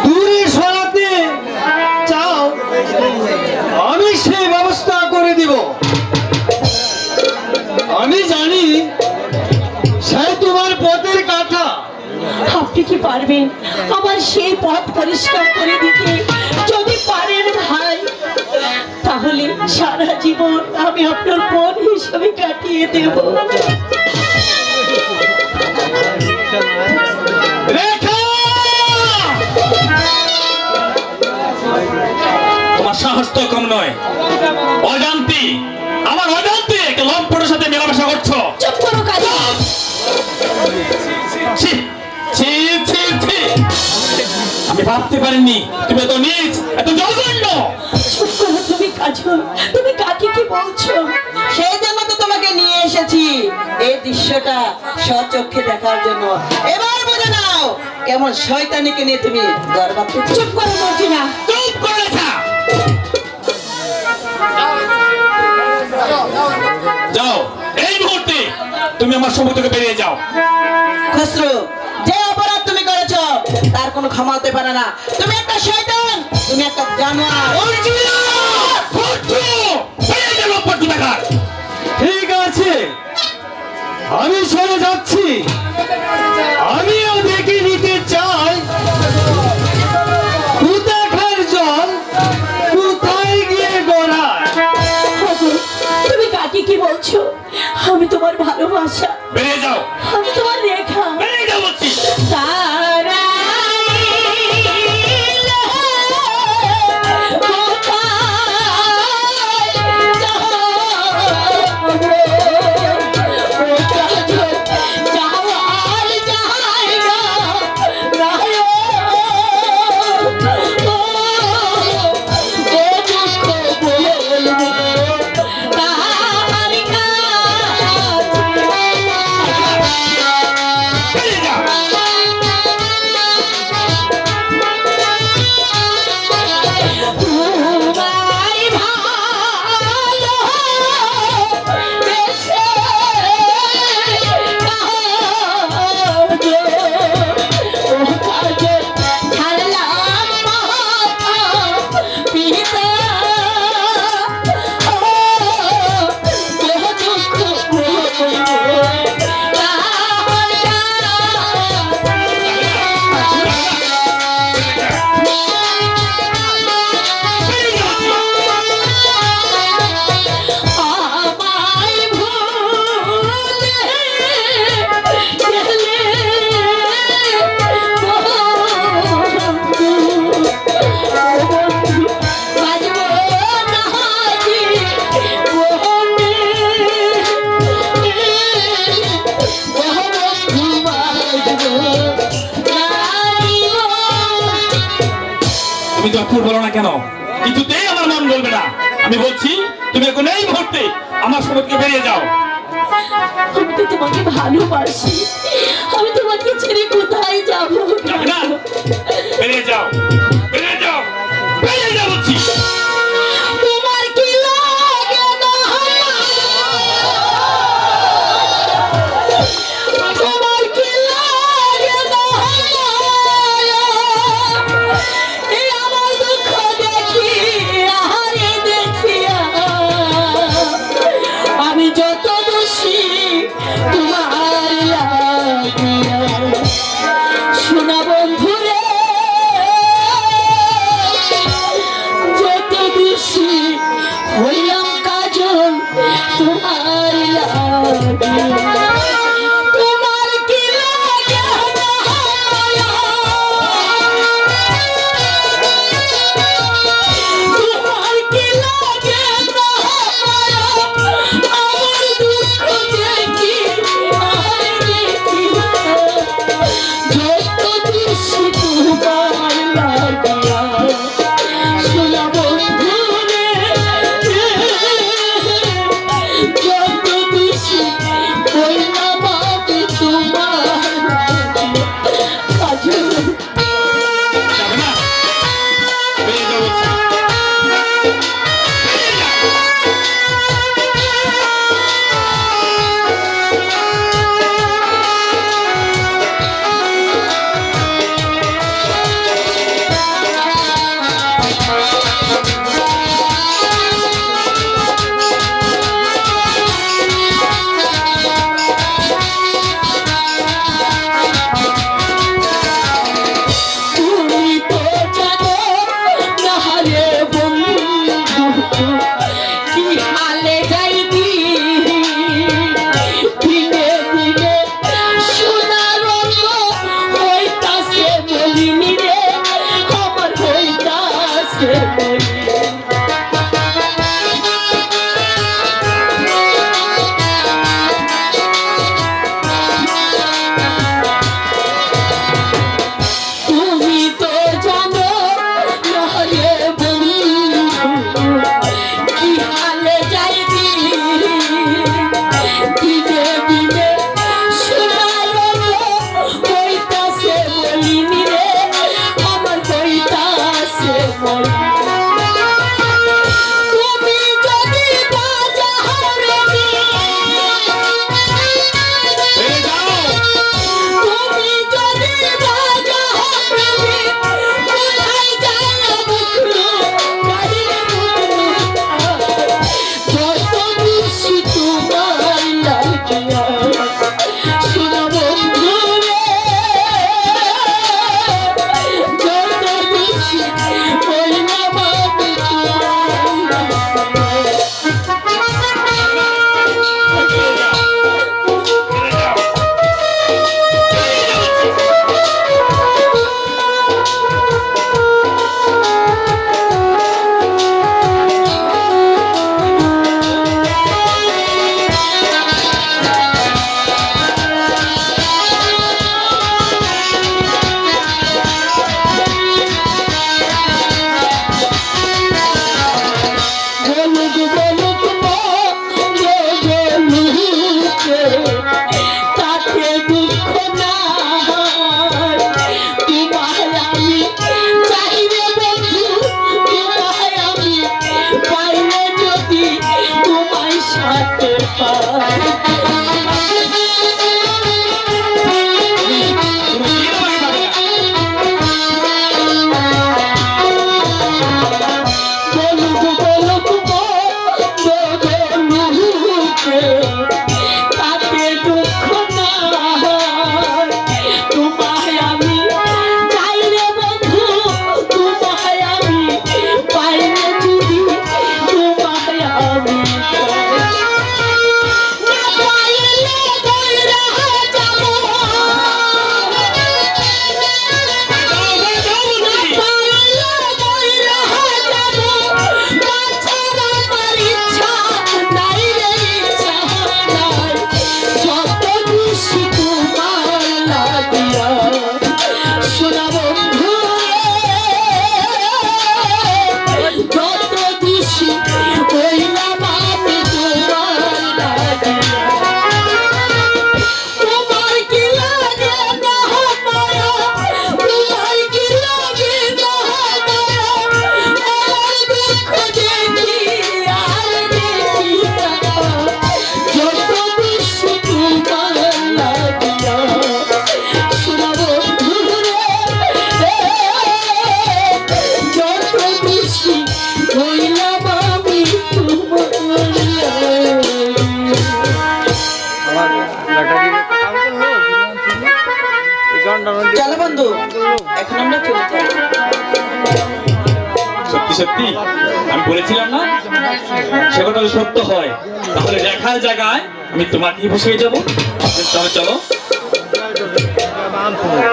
দূরে সরাতে চাও, আমি সেই ব্যবস্থা করে দিব। আমি জানি সে তোমার পথের কাঁটা। আপনি কি পারবেন আমার সেই পথ পরিষ্কার করে দিতে? যদি পারেন ভাই, তাহলে সারা জীবন আমি আপনার বোন হিসেবে কাটিয়ে দেব। তোমার সাহস তো কম নয়। অজান্তি, আমার অজান্তি একটা লম্পটের সাথে মেলামেশা করছো। চুপ করো কাজী। ছি, ছি, ছি, ছি। আমি ভাবতে পারিনি তুমি এত নীচ, এত জঘন্য। চুপ করো তুমি কাজল। তুমি কাকে কি বলছো? সেই জন্য তো তোমাকে নিয়ে এসেছি, এই দৃশ্যটা স্বচক্ষে দেখার জন্য। এবার বুঝে নাও কেমন শয়তানিকে নিয়ে তুমি গর্বাত্ম। চুপ করো মর্জিনা। চুপ করে রেখা। যাও, এই মুহূর্তে তুমি আমার সম্মুখ থেকে বেরিয়ে যাও। খসরু, যে অপরাধ তুমি করেছো তার কোনো ক্ষমা হতে পারে না। তুমি একটা শয়তান, তুমি একটা জানোয়ার। ঠিক আছে, আমি সরে যাচ্ছি। আমিও দেখে নিতে চাই কোথাকার জল কোথায় গিয়ে গড়ায়। তুমি কাকে কি বলছো? আমি তোমার ভালোবাসা, বেরিয়ে যাও, আমি তোমার রেখা। বেরিয়ে যাও বলছি। তুমি যখন বলো না কেন, কিছুতেই আমার মন বলবে না। আমি বলছি তুমি এখন এই মুহূর্তে আমার সম্মুখ থেকে বেরিয়ে যাও। আমি তো তোমাকে ভালোবাসি, আমি তোমাকে ছেড়ে কোথায় যাবো? যাবে না? বেরিয়ে যাও, বেরিয়ে যাও, বেরিয়ে যাও বলছি। তোমার কি লাগে না? তোমার কি লাগে না? এই আমার দুঃখ দেখি, আহারে দেখিয়া আমি যত দোষী তোমার লাগিয়া। শোনা বন্ধুরে, বন্ধু, এখন আমরা চলে যাই। সত্যি সত্যি আমি বলেছিলাম না সে কথা যদি সত্য হয় তাহলে দেখার জায়গায় আমি তোমাকেই বসিয়ে যাবো। চলো চলো।